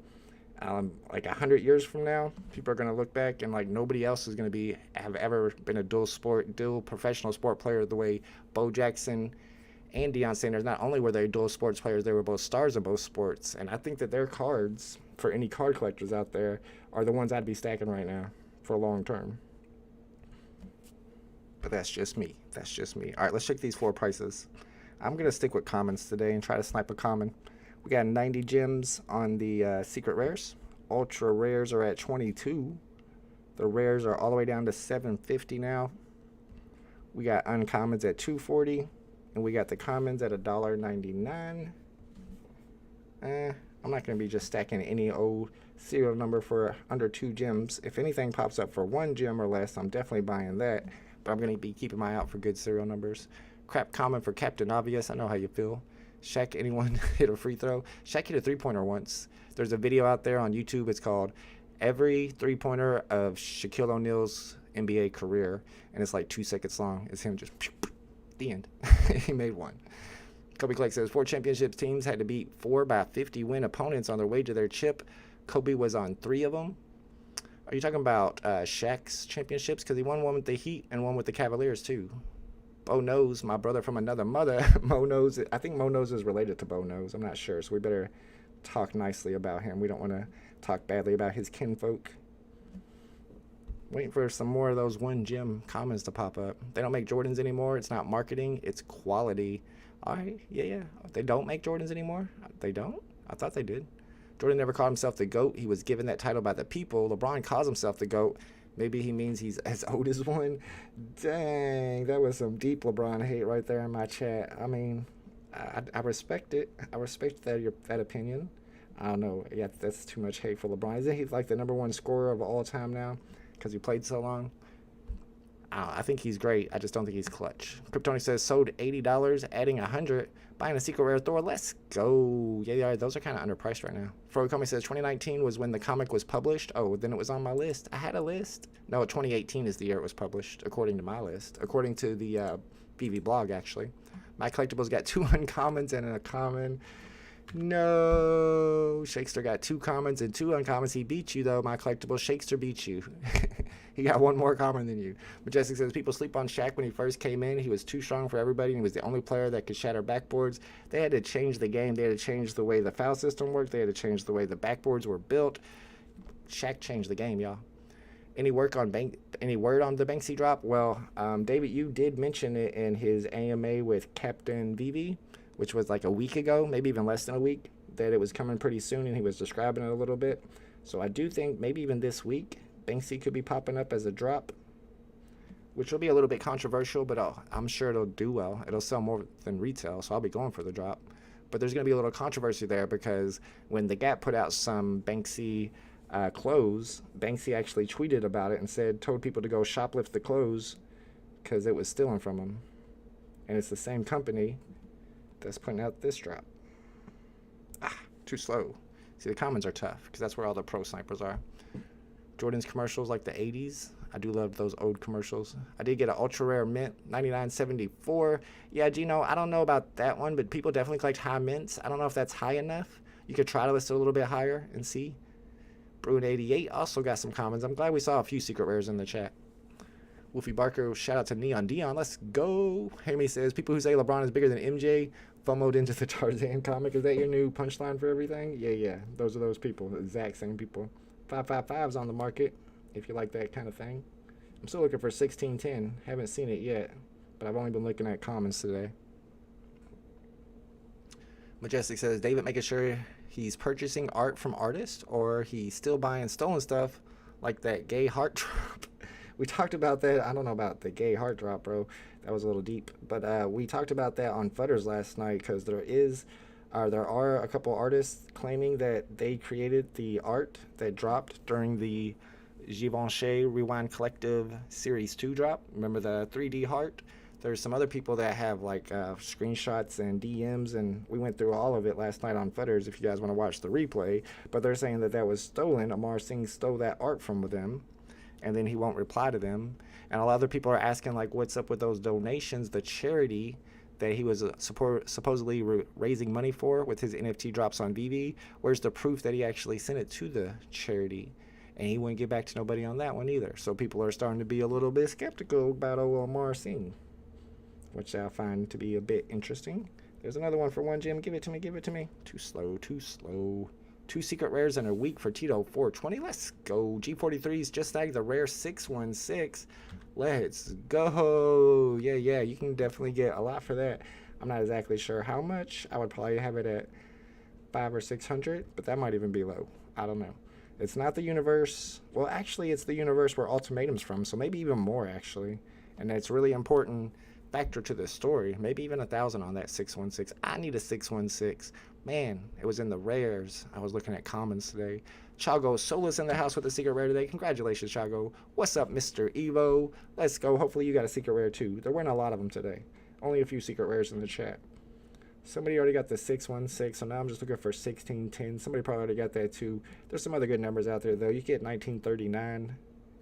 Like 100 years from now, people are going to look back and like nobody else is going to have ever been a dual professional sport player the way Bo Jackson and Deion Sanders. Not only were they dual sports players, they were both stars of both sports. And I think that their cards, for any card collectors out there, are the ones I'd be stacking right now for long term. But that's just me. All right, let's check these 4 prices. I'm going to stick with commons today and try to snipe a common. We got 90 gems on the secret rares. Ultra rares are at 22. The rares are all the way down to 750 now. We got uncommons at 240. And we got the commons at $1.99. I'm not going to be just stacking any old serial number for under 2 gems. If anything pops up for 1 gem or less, I'm definitely buying that. But I'm going to be keeping my eye out for good serial numbers. Crap common for Captain Obvious. I know how you feel. Shaq, anyone hit a free throw? Shaq hit a 3-pointer once. There's a video out there on YouTube. It's called Every 3-Pointer of Shaquille O'Neal's NBA Career. And it's like 2 seconds long. It's him just... the end. He made 1. Kobe Clark says 4 championships teams had to beat 4 by 50 win opponents on their way to their chip. Kobe was on 3 of them. Are you talking about Shaq's championships? Because he won one with the Heat and one with the Cavaliers too. Bo Knows, my brother from another mother. Mo Knows, I think Mo Knows is related to Bo Knows. I'm not sure, so we better talk nicely about him. We don't want to talk badly about his kinfolk. Waiting for some more of those 1 gem commons to pop up. They don't make Jordans anymore. It's not marketing. It's quality. All right. Yeah. They don't make Jordans anymore? They don't? I thought they did. Jordan never called himself the GOAT. He was given that title by the people. LeBron calls himself the GOAT. Maybe he means he's as old as one. Dang, that was some deep LeBron hate right there in my chat. I mean, I respect it. I respect that opinion. I don't know. Yeah, that's too much hate for LeBron. Isn't he like the #1 scorer of all time now? Because he played so long. I think he's great. I just don't think he's clutch. Kryptonic says sold $80, adding 100, buying a secret rare Thor. Let's go. Yeah, those are kind of underpriced right now. Froy says 2019 was when the comic was published. Oh, then it was on my list. I had a list. No, 2018 is the year it was published, according to my list. According to the VeVe blog, actually. My Collectibles got 2 uncommons and a common. No. Shakespeare got 2 commons and 2 uncommons. He beat you, though. My Collectible. Shakespeare beat you. He got 1 more common than you. Majestic says people sleep on Shaq when he first came in. He was too strong for everybody, and he was the only player that could shatter backboards. They had to change the game. They had to change the way the foul system worked. They had to change the way the backboards were built. Shaq changed the game, y'all. Any word on the Banksy drop? Well, David, you did mention it in his AMA with Captain VeVe, which was like a week ago, maybe even less than a week, that it was coming pretty soon, and he was describing it a little bit. So I do think maybe even this week, Banksy could be popping up as a drop, which will be a little bit controversial, but I'm sure it'll do well. It'll sell more than retail, so I'll be going for the drop. But there's going to be a little controversy there because when The Gap put out some Banksy clothes, Banksy actually tweeted about it and told people to go shoplift the clothes because it was stealing from them. And it's the same company that's putting out this drop. Too slow. See, the commons are tough because that's where all the pro snipers are. Jordan's commercials like the 80s. I do love those old commercials. I did get an ultra rare mint, 99.74. Yeah, Gino, I don't know about that one, but people definitely collect high mints. I don't know if that's high enough. You could try to list it a little bit higher and see. Bruin 88 also got some commons. I'm glad we saw a few secret rares in the chat. Wolfie Barker, shout out to Neon Dion. Let's go. Hammy says, people who say LeBron is bigger than MJ FOMO'd into the Tarzan comic. Is that your new punchline for everything? Yeah. Those are those people. The exact same people. 555's on the market, if you like that kind of thing. I'm still looking for 1610. Haven't seen it yet, but I've only been looking at commons today. Majestic says, David making sure he's purchasing art from artists, or he's still buying stolen stuff like that gay heart drop. We talked about that. I don't know about the gay heart drop, bro. That was a little deep. But we talked about that on Futters last night because there are a couple artists claiming that they created the art that dropped during the Givenchy Rewind Collective Series 2 drop. Remember the 3D heart? There's some other people that have like screenshots and DMs, and we went through all of it last night on Footers if you guys want to watch the replay. But they're saying that was stolen. Amar Singh stole that art from them, and then he won't reply to them. And a lot of other people are asking, like, what's up with those donations, the charity that he was supposedly raising money for with his NFT drops on VeVe? Where's the proof that he actually sent it to the charity? And he wouldn't get back to nobody on that one either. So people are starting to be a little bit skeptical about Amar Singh, which I find to be a bit interesting. There's another one for one, Jim. Give it to me, give it to me. Too slow, too slow. 2 secret rares in a week for Tito 420. Let's go. G43's just snagged the rare 616. Let's go. Yeah, you can definitely get a lot for that. I'm not exactly sure how much. I would probably have it at 500 or 600, but that might even be low. I don't know. It's not the universe. Well, actually, it's the universe where Ultimatum's from, so maybe even more, actually. And that's really important factor to the story. Maybe even 1,000 on that 616. I need a 616. Man, it was in the rares. I was looking at commons today. Chago Solus in the house with a secret rare today. Congratulations, Chago. What's up, Mr. Evo? Let's go. Hopefully you got a secret rare too. There weren't a lot of them today. Only a few secret rares in the chat. Somebody already got the 616, so now I'm just looking for 1610. Somebody probably already got that too. There's some other good numbers out there though. You get 1939.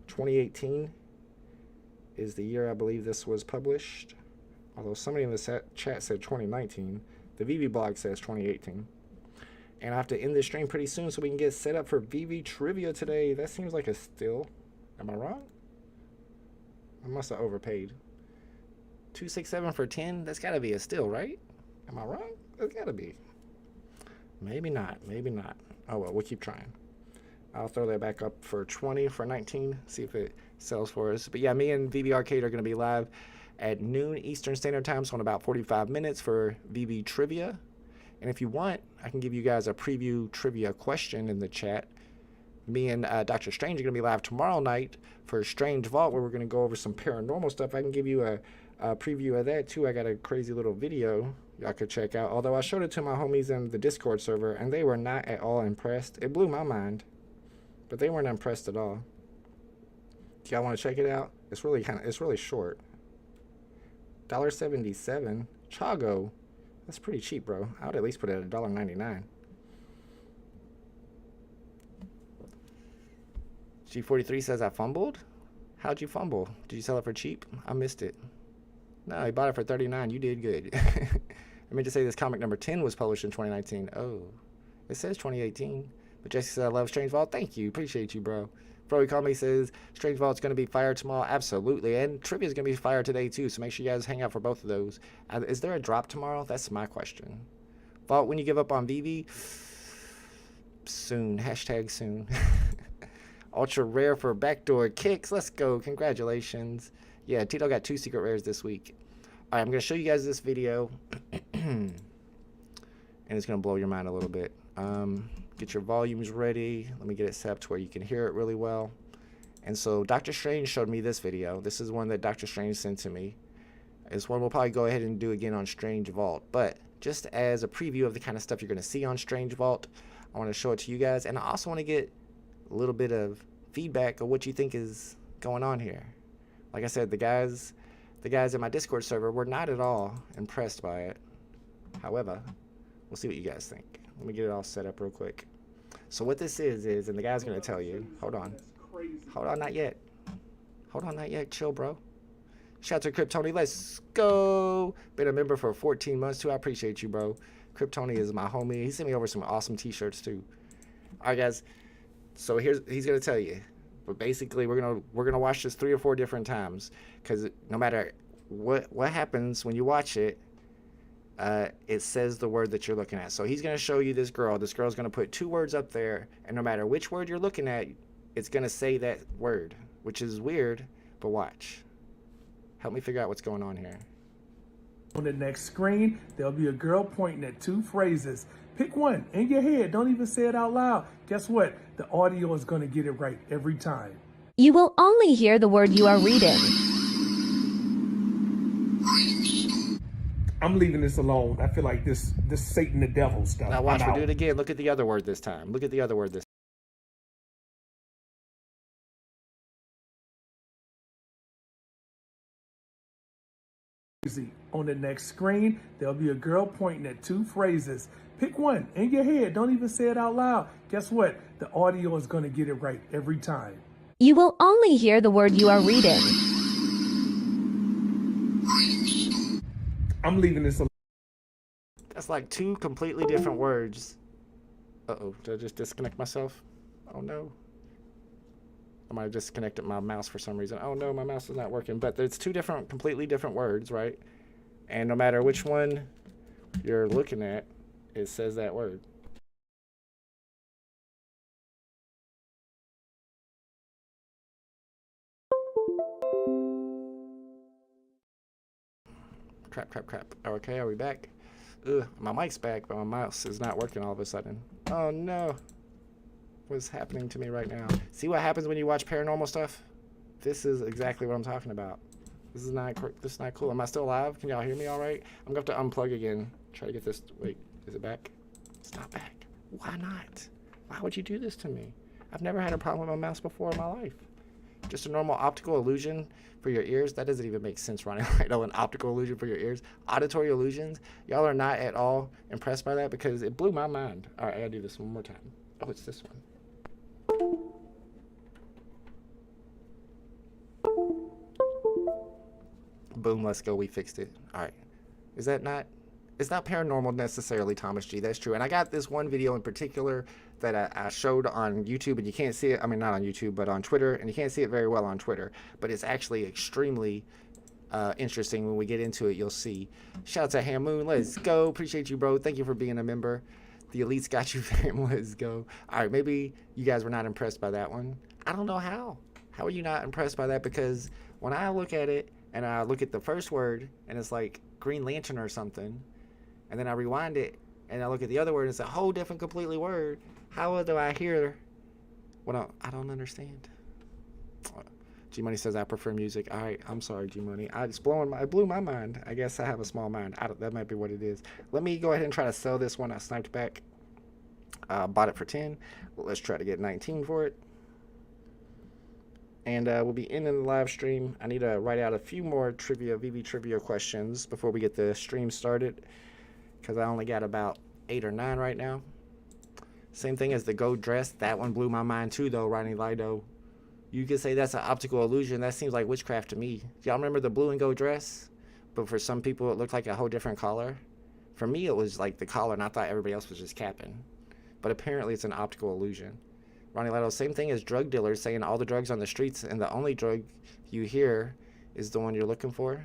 2018 is the year I believe this was published. Although somebody in the chat said 2019. The VeVe blog says 2018. And I have to end this stream pretty soon so we can get set up for VeVe trivia today. That seems like a steal. Am I wrong? I must have overpaid. 267 for 10? That's got to be a steal, right? Am I wrong? That's got to be. Maybe not. Maybe not. Oh, well, we'll keep trying. I'll throw that back up for 20, for 19. See if it sells for us. But yeah, me and VeVe Arcade are going to be live at noon Eastern Standard Time, so in about 45 minutes for VeVe Trivia. And if you want, I can give you guys a preview trivia question in the chat. Me and Dr. Strange are going to be live tomorrow night for Strange Vault, where we're going to go over some paranormal stuff. I can give you a preview of that, too. I got a crazy little video y'all could check out. Although I showed it to my homies in the Discord server, and they were not at all impressed. It blew my mind, but they weren't impressed at all. Do y'all want to check it out? It's really short. $1.77. Chago. That's pretty cheap, bro. I would at least put it at $1.99. G43 says I fumbled? How'd you fumble? Did you sell it for cheap? I missed it. No, I bought it for $39. You did good. I meant to say this comic number 10 was published in 2019. Oh, it says 2018. But Jesse said I love Strange Vault. Thank you. Appreciate you, bro. Froey Call Me says Strange Vault's going to be fired tomorrow. Absolutely. And Trivia's going to be fired today, too. So make sure you guys hang out for both of those. Is there a drop tomorrow? That's my question. Vault, when you give up on VeVe? Soon. Hashtag soon. Ultra rare for backdoor kicks. Let's go. Congratulations. Yeah, Tito got 2 secret rares this week. All right, I'm going to show you guys this video. And it's going to blow your mind a little bit. Get your volumes ready. Let me get it set up to where you can hear it really well. And so Dr. Strange showed me this video. This is one that Dr. Strange sent to me. It's one we'll probably go ahead and do again on Strange Vault. But just as a preview of the kind of stuff you're going to see on Strange Vault, I want to show it to you guys. And I also want to get a little bit of feedback of what you think is going on here. Like I said, the guys in my Discord server were not at all impressed by it. However, we'll see what you guys think. Let me get it all set up real quick. So what this is, and the guy's going to tell you. Hold on. Hold on, not yet. Hold on, not yet. Chill, bro. Shout out to Kryptoni. Let's go. Been a member for 14 months, too. I appreciate you, bro. Kryptoni is my homie. He sent me over some awesome t-shirts, too. All right, guys. So he's going to tell you. But basically, we're gonna watch this 3 or 4 different times. Because no matter what happens when you watch it, it says the word that you're looking at. So he's going to show you this girl. This girl's going to put 2 words up there, and no matter which word you're looking at, it's going to say that word, which is weird, but watch. Help me figure out what's going on here.
On the next screen, there'll be a girl pointing at 2 phrases. Pick one in your head. Don't even say it out loud. Guess what? The audio is going to get it right every time.
You will only hear the word you are reading.
I'm leaving this alone. I feel like this Satan the devil stuff.
Now watch, we'll do it again. Look at the other word this time. Look at the other word this time.
On the next screen, there'll be a girl pointing at two phrases. Pick one in your head. Don't even say it out loud. Guess what? The audio is going to get it right every time.
You will only hear the word you are reading.
I'm leaving this alone.
That's like two completely different words. Uh-oh, did I just disconnect myself? Oh no. I might have disconnected my mouse for some reason. Oh no, my mouse is not working. But it's two different, completely different words, right? And no matter which one you're looking at, it says that word. Crap. Okay, are we back? Ugh, my mic's back, but my mouse is not working all of a sudden. Oh no. What's happening to me right now? See what happens when you watch paranormal stuff? This is exactly what I'm talking about. This is not cool. Am I still alive? Can y'all hear me all right? I'm going to have to unplug again. Try to get this. Wait, is it back? It's not back. Why not? Why would you do this to me? I've never had a problem with my mouse before in my life. Just a normal optical illusion for your ears? That doesn't even make sense, Ronnie. I know an optical illusion for your ears. Auditory illusions? Y'all are not at all impressed by that because it blew my mind. All right, I gotta do this one more time. Oh, it's this one. Boom, let's go. We fixed it. All right. Is that not... It's not paranormal necessarily, Thomas G. That's true. And I got this one video in particular that I showed on YouTube, and you can't see it. I mean, not on YouTube, but on Twitter. And you can't see it very well on Twitter. But it's actually extremely interesting. When we get into it, you'll see. Shout out to Hamoon. Let's go. Appreciate you, bro. Thank you for being a member. The Elites got you, fam. Let's go. All right, maybe you guys were not impressed by that one. I don't know how. How are you not impressed by that? Because when I look at it, and I look at the first word, and it's like Green Lantern or something, and then I rewind it, and I look at the other word, and it's a whole different, completely word. How do I hear what I don't understand? G-Money says I prefer music. All right, I'm sorry, G-Money. It blew my mind. I guess I have a small mind. That might be what it is. Let me go ahead and try to sell this one. I sniped back. Bought it for 10. Well, let's try to get 19 for it. And we'll be ending the live stream. I need to write out a few more VeVe trivia questions before we get the stream started, because I only got about 8 or 9 right now. Same thing as the gold dress. That one blew my mind too, though, Ronnie Lido. You could say that's an optical illusion. That seems like witchcraft to me. Y'all remember the blue and gold dress? But for some people, it looked like a whole different color. For me, it was like the collar, and I thought everybody else was just capping. But apparently, it's an optical illusion. Ronnie Lido, same thing as drug dealers saying all the drugs on the streets, and the only drug you hear is the one you're looking for.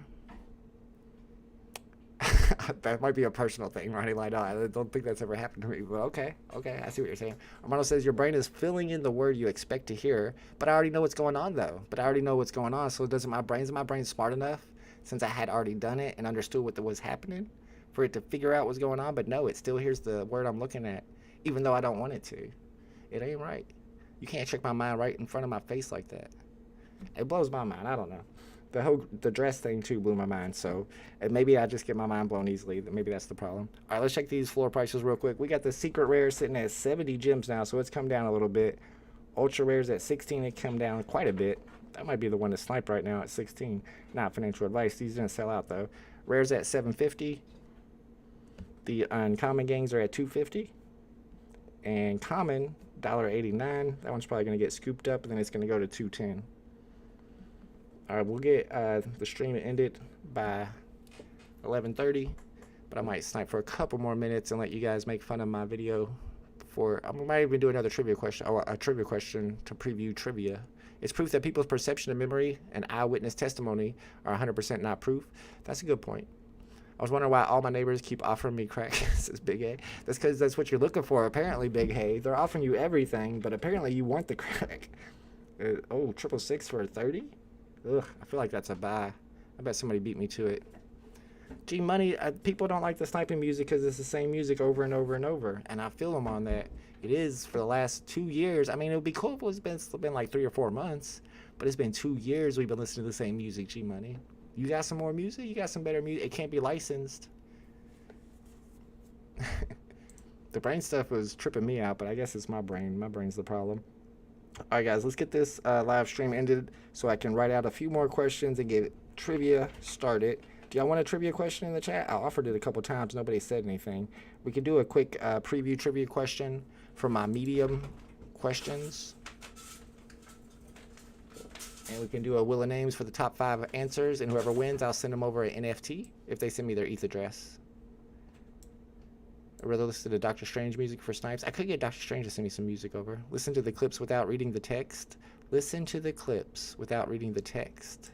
That might be a personal thing, Ronnie Lido. I don't think that's ever happened to me, but okay, I see what you're saying. Armando says your brain is filling in the word you expect to hear, but I already know what's going on, though. So doesn't my brain smart enough, since I had already done it and understood what was happening, for it to figure out what's going on? But no, it still hears the word I'm looking at, even though I don't want it to. It ain't right. You can't check my mind right in front of my face like that. It blows my mind. I don't know. The dress thing too blew my mind. So maybe I just get my mind blown easily. Maybe that's the problem. All right, let's check these floor prices real quick. We got the secret rare sitting at 70 gems now, so it's come down a little bit. Ultra rares at 16. It come down quite a bit. That might be the one to snipe right now at 16. Not financial advice. These didn't sell out though. Rares at 750. The uncommon gangs are at 250. And common $1.89. That one's probably going to get scooped up, and then it's going to go to 210. All right, we'll get the stream ended by 11:30, but I might snipe for a couple more minutes and let you guys make fun of my video before. I might even do another trivia question, or a trivia question to preview trivia. It's proof that people's perception of memory and eyewitness testimony are 100% not proof. That's a good point. I was wondering why all my neighbors keep offering me crack. Says Big A. That's because that's what you're looking for, apparently, Big A. They're offering you everything, but apparently you want the crack. Oh, 666 for 30? Ugh, I feel like that's a buy. I bet somebody beat me to it. G Money, people don't like the sniping music because it's the same music over and over and over, and I feel them on that. It is for the last 2 years. I mean, it would be cool if it's been like 3 or 4 months, but it's been 2 years we've been listening to the same music, G Money. You got some more music? You got some better music? It can't be licensed. The brain stuff was tripping me out, but I guess it's my brain. My brain's the problem. All right, guys, let's get this live stream ended so I can write out a few more questions and get trivia started. Do y'all want a trivia question in the chat? I offered it a couple times. Nobody said anything. We could do a quick preview trivia question for my medium questions. And we can do a wheel of names for the top 5 answers. And whoever wins, I'll send them over an NFT if they send me their ETH address. I'd rather listen to Doctor Strange music for Snipes. I could get Doctor Strange to send me some music over. Listen to the clips without reading the text. Listen to the clips without reading the text.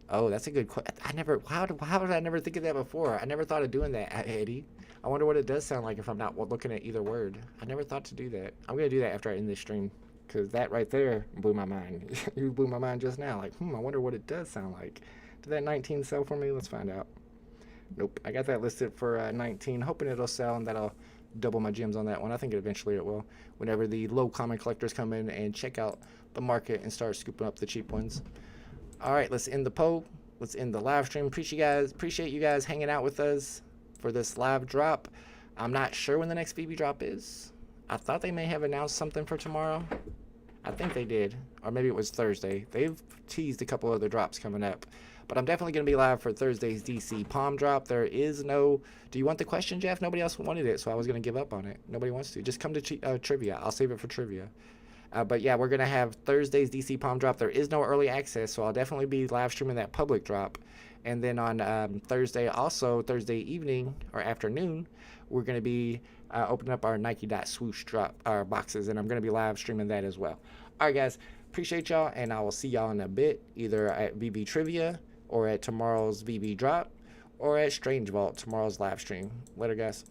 Oh, that's a good question. How did I never think of that before? I never thought of doing that, Eddie. I wonder what it does sound like if I'm not looking at either word. I never thought to do that. I'm going to do that after I end this stream, because that right there blew my mind. You blew my mind just now. Like, I wonder what it does sound like. Did that 19 sell for me? Let's find out. Nope. I got that listed for 19, hoping it'll sell, and that'll double my gems on that one. I think eventually it will, whenever the low common collectors come in and check out the market and start scooping up the cheap ones. All right, let's end the poll. Let's end the live stream. Appreciate you guys hanging out with us for this live drop. I'm not sure when the next VeVe drop is. I thought they may have announced something for tomorrow. I think they did, or maybe it was Thursday. They've teased a couple other drops coming up, but I'm definitely going to be live for Thursday's DC Palm drop. There is no, do you want the question, Jeff? Nobody else wanted it, so I was going to give up on it. Nobody wants to. Just come to trivia. I'll save it for trivia. But yeah, we're going to have Thursday's DC Palm drop. There is no early access, so I'll definitely be live streaming that public drop. And then on Thursday, also Thursday evening or afternoon, we're going to be opening up our Nike.swoosh drop, our boxes, and I'm going to be live streaming that as well. All right, guys, appreciate y'all, and I will see y'all in a bit, either at VeVe Trivia or at tomorrow's VeVe drop or at Strange Vault, tomorrow's live stream. Later, guys.